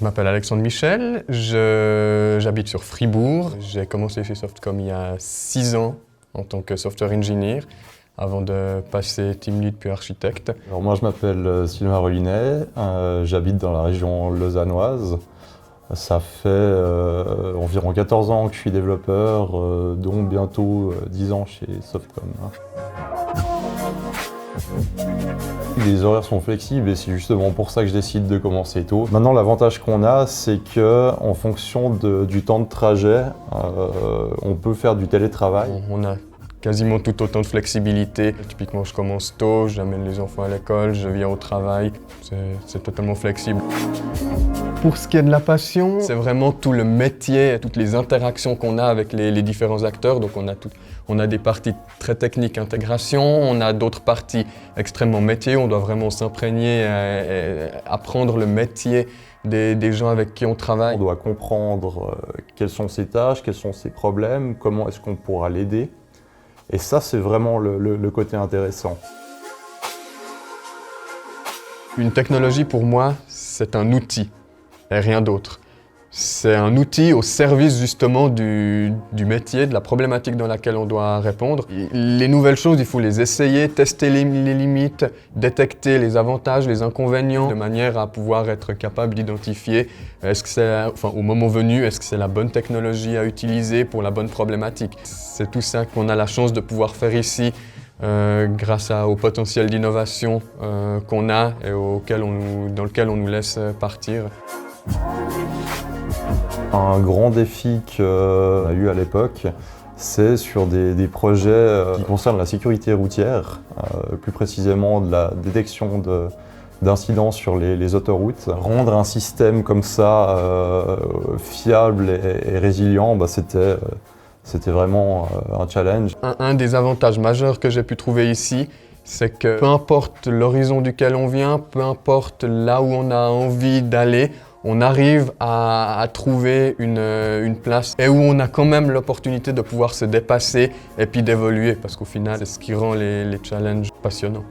Je m'appelle Alexandre Michel, j'habite sur Fribourg. J'ai commencé chez Softcom il y a 6 ans en tant que software engineer avant de passer team lead puis architecte. Alors moi je m'appelle Sylvain Rollinet, j'habite dans la région lausannoise. Ça fait environ 14 ans que je suis développeur, dont bientôt 10 ans chez Softcom. Les horaires sont flexibles et c'est justement pour ça que je décide de commencer tôt. Maintenant, l'avantage qu'on a, c'est qu'en fonction du temps de trajet, on peut faire du télétravail. On a quasiment tout autant de flexibilité. Typiquement, je commence tôt, j'amène les enfants à l'école, je viens au travail. C'est totalement flexible. Pour ce qui est de la passion, c'est vraiment tout le métier, toutes les interactions qu'on a avec les différents acteurs. Donc on a des parties très techniques, intégration, on a d'autres parties extrêmement métiers, on doit vraiment s'imprégner et apprendre le métier des gens avec qui on travaille. On doit comprendre quelles sont ses tâches, quels sont ses problèmes, comment est-ce qu'on pourra l'aider. Et ça, c'est vraiment le côté intéressant. Une technologie, pour moi, c'est un outil et rien d'autre. C'est un outil au service justement du métier, de la problématique dans laquelle on doit répondre. Les nouvelles choses, il faut les essayer, tester les limites, détecter les avantages, les inconvénients, de manière à pouvoir être capable d'identifier au moment venu, est-ce que c'est la bonne technologie à utiliser pour la bonne problématique. C'est tout ça qu'on a la chance de pouvoir faire ici grâce au potentiel d'innovation qu'on a et dans lequel on nous laisse partir. Un grand défi qu'on a eu à l'époque, c'est sur des projets qui concernent la sécurité routière, plus précisément de la détection d'incidents sur les autoroutes. Rendre un système comme ça fiable et résilient, c'était vraiment un challenge. Un des avantages majeurs que j'ai pu trouver ici, c'est que peu importe l'horizon duquel on vient, peu importe là où on a envie d'aller, on arrive à trouver une place et où on a quand même l'opportunité de pouvoir se dépasser et puis d'évoluer parce qu'au final, c'est ce qui rend les challenges passionnants.